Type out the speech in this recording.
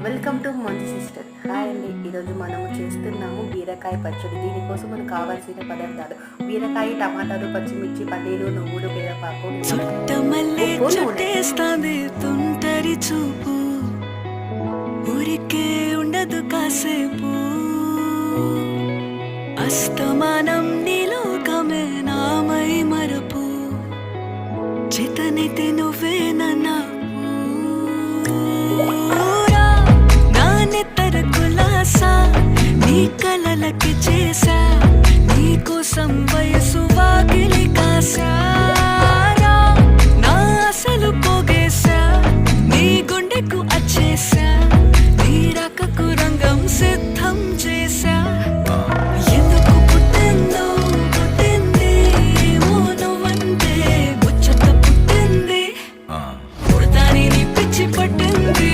Welcome to మంచి sister. Hi అండి. ఈరోజు మనము చేస్తున్నాము బీరకాయ పచ్చడి. దీనికోసం మనకు కావాల్సిన పదార్థాలు: బీరకాయ, టమాటాలు, పచ్చిమిర్చి, పల్లీలు, నువ్వులు, బీరపాకు, ఉప్పు, నూనె. తుంటరి చూపు ఊరికే ఉండదు కాసేపు, అస్తమానం నీలోకమే నామై మరపు, చితనితి నువ్వే